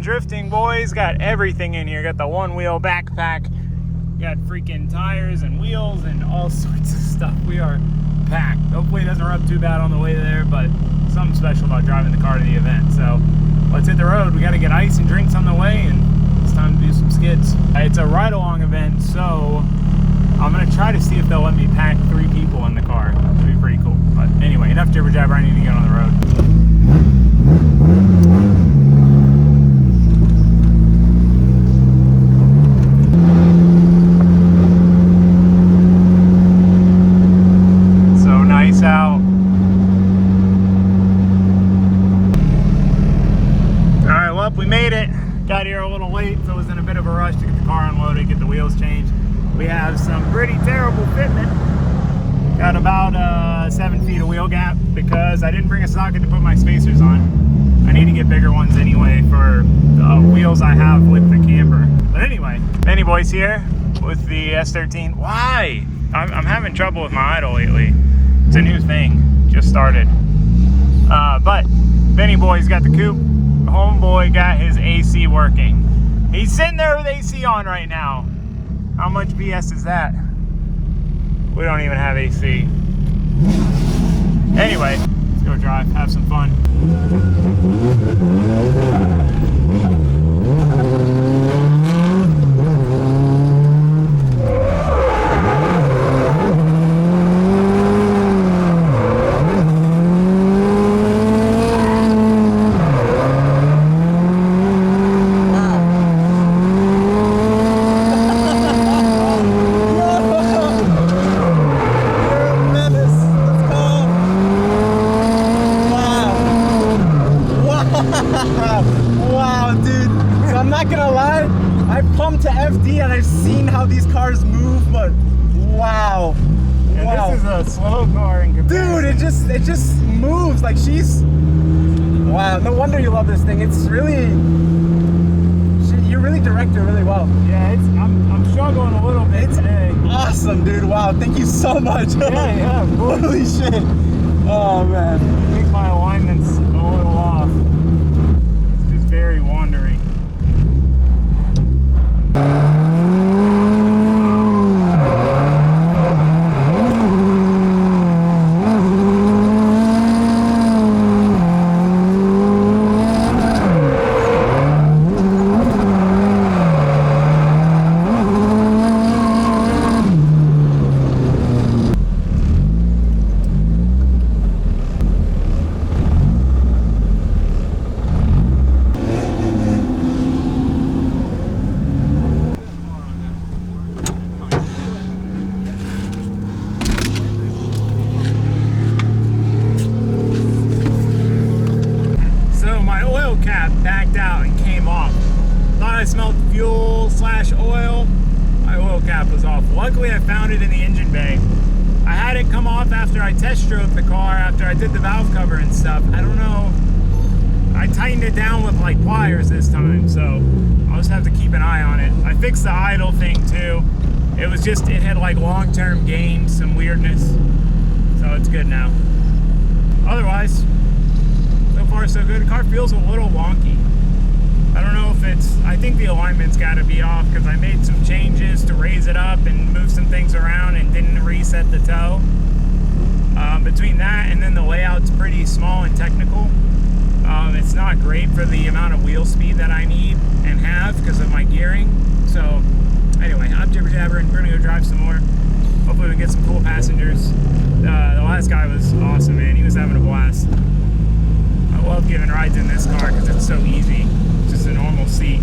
going drifting, boys. Got everything in here. Got the one-wheel backpack. Got freaking tires and wheels and all sorts of stuff. We are packed. Hopefully it doesn't rub too bad on the way there, but something special about driving the car to the event. So let's hit the road. We got to get ice and drinks on the way, and it's time to do some skids. It's a ride-along event, so I'm going to try to see if they'll let me pack 3 people in the car. That'd be pretty cool. But anyway, enough jibber jabber. I need to get on the road. Out. Alright, well, we made it. Got here a little late, so I was in a bit of a rush to get the car unloaded, get the wheels changed. We have some pretty terrible fitment. Got about 7 feet of wheel gap because I didn't bring a socket to put my spacers on. I need to get bigger ones anyway for the wheels I have with the camper. But anyway, Benny Boy's here with the S13. Why? I'm having trouble with my idle lately. It's a new thing, just started. But Benny Boy's got the coupe. Homeboy got his AC working. He's sitting there with AC on right now. How much BS is that? We don't even have AC. Anyway, let's go drive, have some fun. Wow, dude. So I'm not gonna lie, I pumped to FD and I've seen how these cars move, but wow. And wow. This is a slow car in comparison. Dude, it just moves like she's. Wow, no wonder you love this thing. It's really, you really direct her really well. Yeah, I'm struggling a little bit today. Awesome, dude. Wow, thank you so much. Yeah. Holy shit. Oh man. I think my alignment's a little off. It's just very wandering. Backed out and came off. Thought I smelled fuel/oil. My oil cap was off. Luckily I found it in the engine bay. I had it come off after I test drove the car, after I did the valve cover and stuff. I don't know. I tightened it down with like pliers this time, so I'll just have to keep an eye on it. I fixed the idle thing too. It was just, it had like long-term gain, some weirdness. So it's good now. Otherwise, so far so good. The car feels a little wonky. I don't know if it's, I think the alignment's got to be off because I made some changes to raise it up and move some things around and didn't reset the toe. Between that and then the layout's pretty small and technical. It's not great for the amount of wheel speed that I need and have because of my gearing. So anyway, I'm jibber jabbering. We're gonna go drive some more. Hopefully we can get some cool passengers. The last guy was awesome, man. He was having a blast. I love giving rides in this car because it's so easy. It's just a normal seat.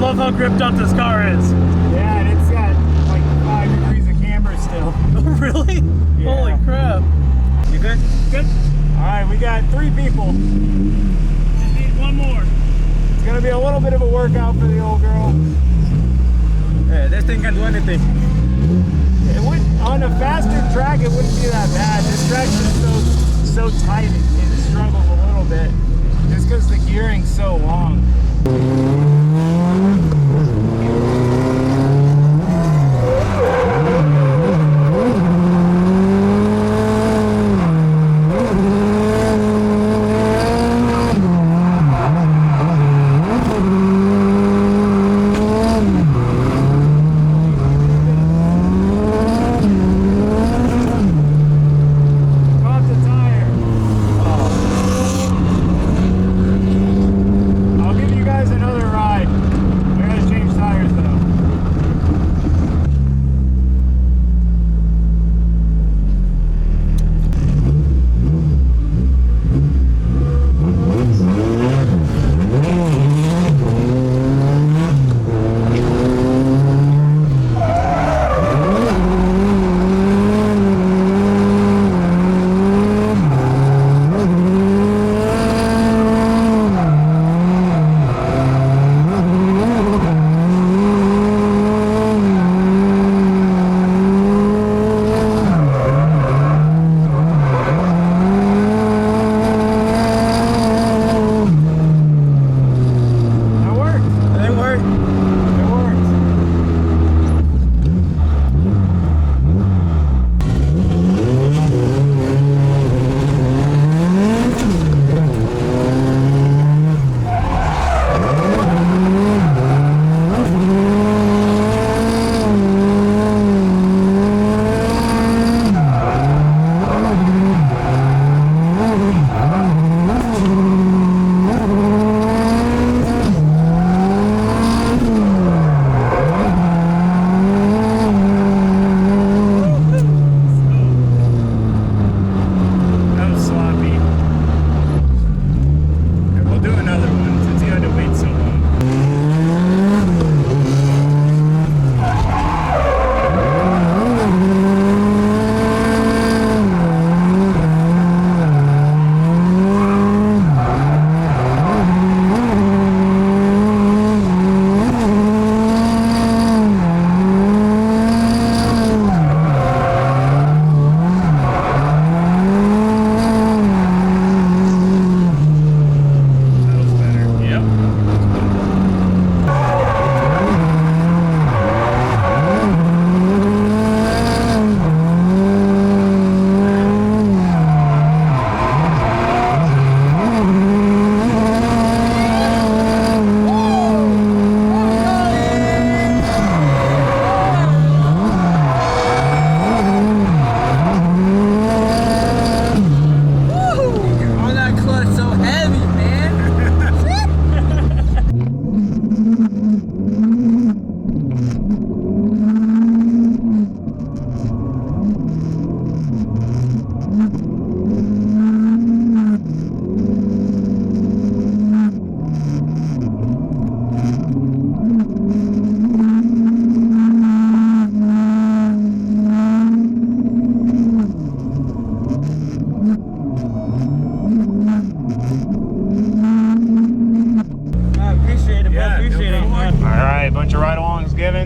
love how gripped up this car is. Yeah, and it's got like 5 degrees of camber still. Really? Yeah. Holy crap. You good? Good. All right, we got 3 people. Just need one more. It's gonna be a little bit of a workout for the old girl. Yeah, this thing can do anything. It would, on a faster track, it wouldn't be that bad. This track's just so tight, it struggles a little bit, just because the gearing's so long.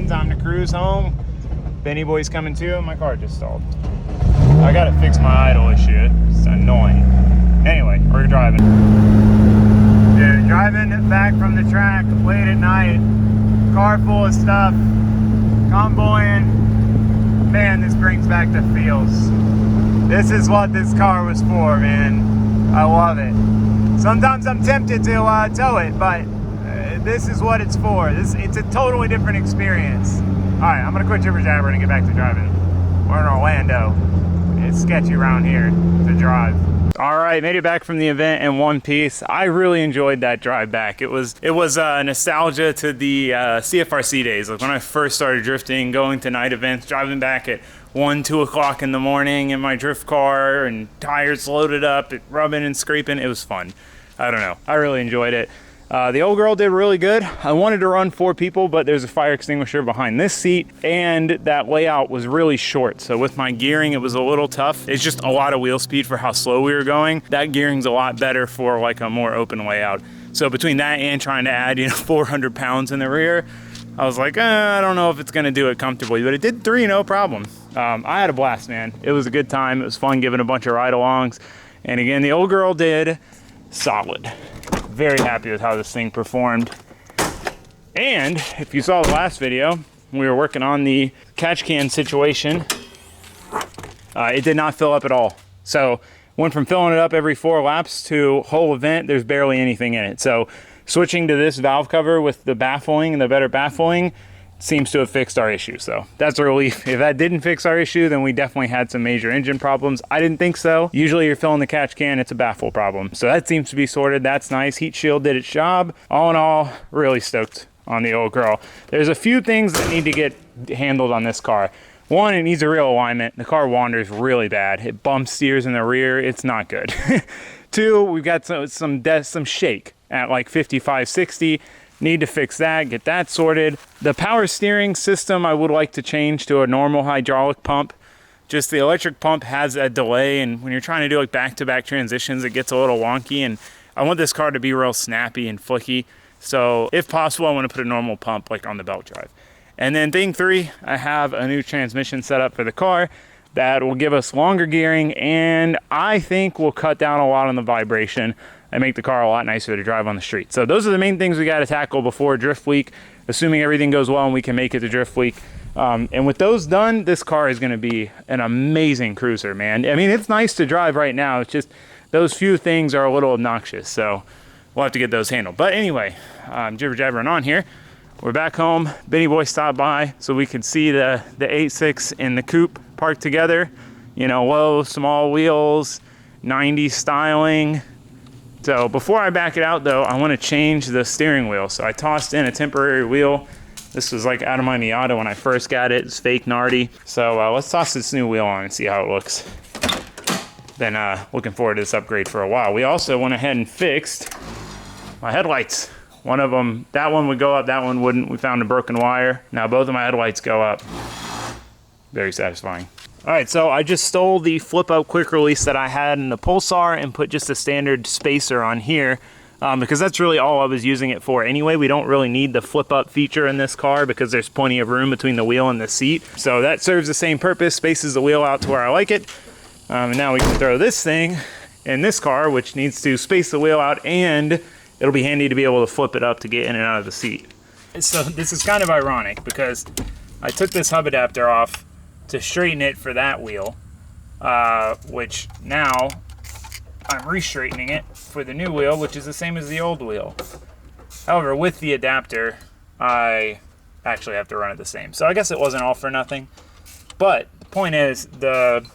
Time to cruise home. Benny Boy's coming too, and my car just stalled. I gotta fix my idle issue. It's annoying. Anyway, we're driving. Dude, driving back from the track late at night, car full of stuff, convoying. Man, this brings back the feels. This is what this car was for, man. I love it. Sometimes I'm tempted to tow it, but this is what it's for. It's a totally different experience. All right, I'm gonna quit jibber jabbering and get back to driving. We're in Orlando. It's sketchy around here to drive. All right, made it back from the event in one piece. I really enjoyed that drive back. It was nostalgia to the CFRC days, like when I first started drifting, going to night events, driving back at 1, 2 o'clock in the morning in my drift car and tires loaded up, rubbing and scraping. It was fun. I don't know. I really enjoyed it. The old girl did really good. I wanted to run 4 people, but there's a fire extinguisher behind this seat, and that layout was really short. So with my gearing, it was a little tough. It's just a lot of wheel speed for how slow we were going. That gearing's a lot better for like a more open layout. So between that and trying to add, 400 pounds in the rear, I was like, I don't know if it's gonna do it comfortably, but it did 3, no problem. I had a blast, man. It was a good time. It was fun giving a bunch of ride-alongs. And again, the old girl did solid. Very happy with how this thing performed. And if you saw the last video, we were working on the catch can situation. It did not fill up at all. So went from filling it up every 4 laps to whole event, there's barely anything in it. So switching to this valve cover with the baffling and the better baffling seems to have fixed our issue. So that's a relief. If that didn't fix our issue, then we definitely had some major engine problems. I didn't think so. Usually you're filling the catch can, it's a baffle problem. So that seems to be sorted. That's nice. Heat shield did its job. All in all, really stoked on the old girl. There's a few things that need to get handled on this car. One, it needs a real alignment. The car wanders really bad. It bump steers in the rear. It's not good. 2, we've got some shake at like 55, 60. Need to fix that, get that sorted. The power steering system I would like to change to a normal hydraulic pump. Just the electric pump has a delay, and when you're trying to do like back-to-back transitions, it gets a little wonky, and I want this car to be real snappy and flicky. So if possible, I want to put a normal pump like on the belt drive. And then thing 3, I have a new transmission set up for the car that will give us longer gearing, and I think will cut down a lot on the vibration and make the car a lot nicer to drive on the street. So those are the main things we got to tackle before Drift Week, assuming everything goes well and we can make it to Drift Week. And with those done, this car is going to be an amazing cruiser, man. I mean, it's nice to drive right now. It's just those few things are a little obnoxious. So we'll have to get those handled. But anyway, jibber jabbering on here. We're back home. Benny Boy stopped by so we could see the AE86 and the Coupe parked together. Low, small wheels, 90s styling. So before I back it out though, I want to change the steering wheel. So I tossed in a temporary wheel. This was like out of my Miata when I first got it. It's fake Nardi. So let's toss this new wheel on and see how it looks. Been looking forward to this upgrade for a while. We also went ahead and fixed my headlights. One of them, that one would go up, that one wouldn't. We found a broken wire. Now both of my headlights go up. Very satisfying. All right, so I just stole the flip-up quick release that I had in the Pulsar and put just a standard spacer on here because that's really all I was using it for anyway. We don't really need the flip-up feature in this car because there's plenty of room between the wheel and the seat. So that serves the same purpose, spaces the wheel out to where I like it. And now we can throw this thing in this car, which needs to space the wheel out, and it'll be handy to be able to flip it up to get in and out of the seat. So this is kind of ironic because I took this hub adapter off to straighten it for that wheel, which now I'm re-straightening it for the new wheel, which is the same as the old wheel. However, with the adapter, I actually have to run it the same. So I guess it wasn't all for nothing. But the point is, the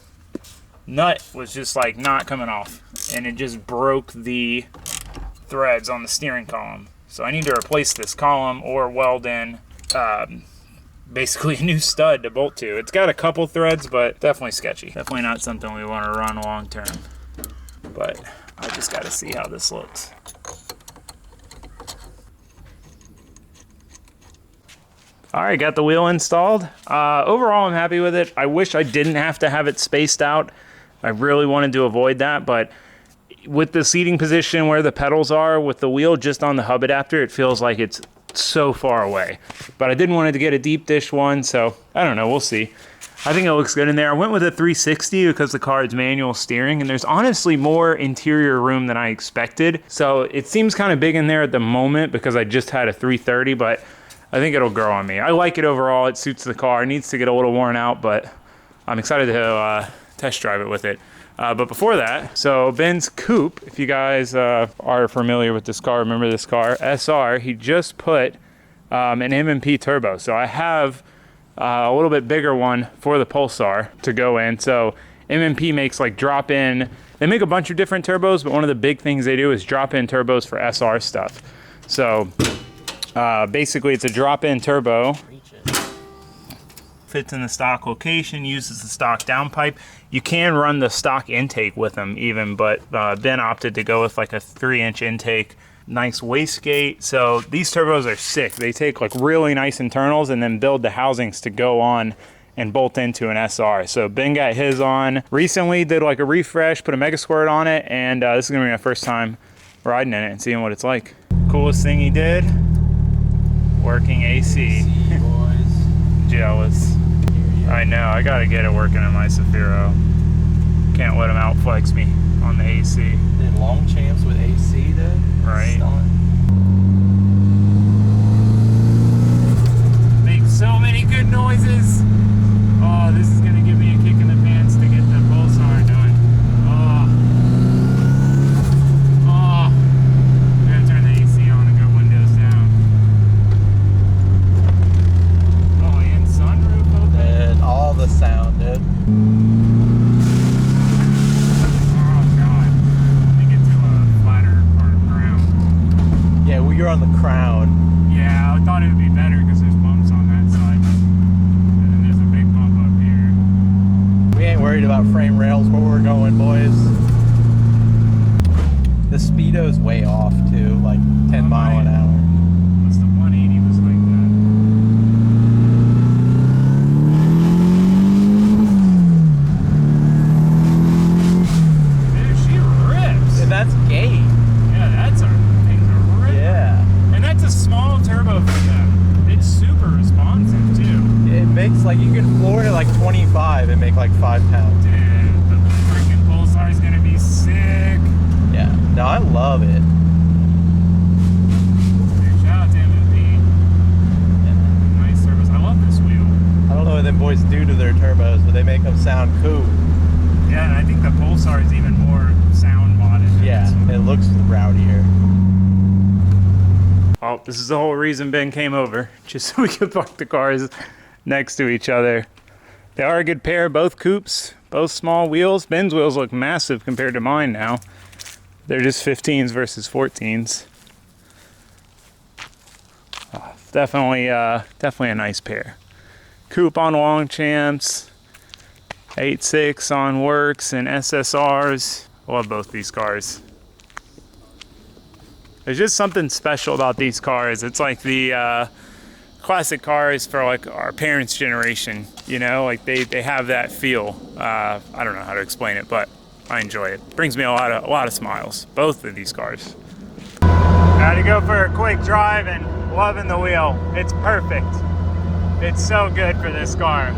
nut was just like not coming off, and it just broke the threads on the steering column. So I need to replace this column or weld in basically a new stud to bolt to. It's got a couple threads, but definitely sketchy. Definitely not something we want to run long term. But I just got to see how this looks. All right, got the wheel installed. Overall, I'm happy with it. I wish I didn't have to have it spaced out. I really wanted to avoid that, but with the seating position where the pedals are, with the wheel just on the hub adapter, it feels like it's so far away. But I didn't want it to get a deep dish one, so I don't know, we'll see. I think it looks good in there. I went with a 360 because the car is manual steering, and there's honestly more interior room than I expected. So it seems kind of big in there at the moment because I just had a 330, but I think it'll grow on me. I like it overall. It suits the car. It needs to get a little worn out, but I'm excited to test drive it with it. But before that, so Ben's Coupe, if you guys are familiar with this car, remember this car, SR, he just put an M&P turbo. So I have a little bit bigger one for the Pulsar to go in. So M&P makes like drop-in, they make a bunch of different turbos, but one of the big things they do is drop-in turbos for SR stuff. So basically it's a drop-in turbo. Fits in the stock location, uses the stock downpipe. You can run the stock intake with them even, but Ben opted to go with like a 3-inch intake Nice wastegate. So these turbos are sick. They take like really nice internals and then build the housings to go on and bolt into an SR. So Ben got his on recently, did like a refresh, put a Mega Squirt on it, and this is gonna be my first time riding in it and seeing what it's like. Coolest thing he did, working AC. Boys. Jealous. I know, I gotta get it working in my Cefiro. Can't let him outflex me on the AC. Then long champs with AC though. Right. Stunning. Make so many good noises. Oh, this is gonna give me a kick in the pants to get the pulsar done. Oh. Oh. I'm gonna turn the AC on and go windows down. Oh, and sunroof open. And all the sound, dude. Oh god. Let me get to a flatter part of ground. Yeah, well, you're on the crown. Yeah, I thought it would be better because there's bumps on that side. And then there's a big bump up here. We ain't worried about frame rails where we're going, boys. The speedo's way off too, like 10 mile an hour. What's the 180 was like that. Dude, she rips. And that's gate. Yeah, that's our things are ripping. Yeah. And that's a small turbo for them. It's super responsive too. It makes like, you can floor it at like 25 and make like 5 pounds. Dude, the freaking Pulsar is gonna be sick. Yeah. No, I love it. Dude, shout out to M&P. Yeah. Nice service. I love this wheel. I don't know what them boys do to their turbos, but they make them sound cool. Yeah, and I think the Pulsar is even more sound modded. Yeah, it looks rowdier. Well, this is the whole reason Ben came over, just so we could park the cars next to each other. They are a good pair, both coupes, both small wheels. Ben's wheels look massive compared to mine now. They're just 15s versus 14s. Definitely a nice pair. Coupe on Longchamps, 8.6 on Works and SSRs. I love both these cars. There's just something special about these cars. It's like the classic cars for like our parents' generation, you know, like they have that feel. I don't know how to explain it, but I enjoy it. Brings me a lot of smiles, both of these cars. Had to go for a quick drive and loving the wheel. It's perfect. It's so good for this car.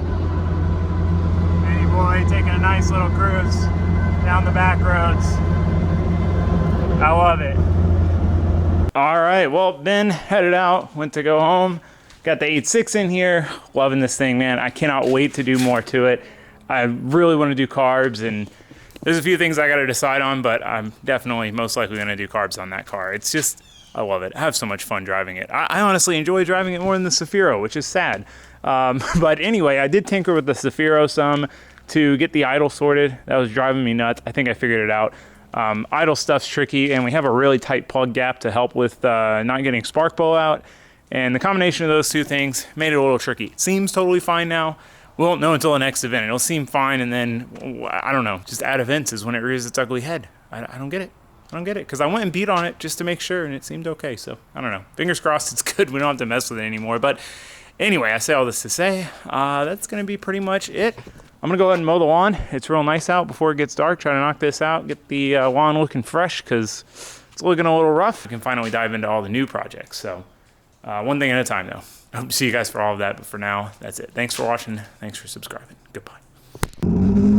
Hey boy, taking a nice little cruise down the back roads. I love it. All right, well, Ben headed out, went to go home. Got the 8.6 in here. Loving this thing, man. I cannot wait to do more to it. I really want to do carbs, and there's a few things I got to decide on, but I'm definitely most likely going to do carbs on that car. It's just, I love it. I have so much fun driving it. I honestly enjoy driving it more than the Cefiro, which is sad. But anyway, I did tinker with the Cefiro some to get the idle sorted. That was driving me nuts. I think I figured it out. Idle stuff's tricky, and we have a really tight plug gap to help with not getting spark blowout. And the combination of those two things made it a little tricky. It seems totally fine now. We won't know until the next event. It'll seem fine, and then, I don't know, just at events is when it rears its ugly head. I don't get it. I don't get it, because I went and beat on it just to make sure, and it seemed okay. So, I don't know. Fingers crossed it's good. We don't have to mess with it anymore. But anyway, I say all this to say, that's going to be pretty much it. I'm going to go ahead and mow the lawn. It's real nice out before it gets dark. Try to knock this out, get the lawn looking fresh, because it's looking a little rough. We can finally dive into all the new projects. So, one thing at a time, though. I hope to see you guys for all of that, but for now, that's it. Thanks for watching. Thanks for subscribing. Goodbye.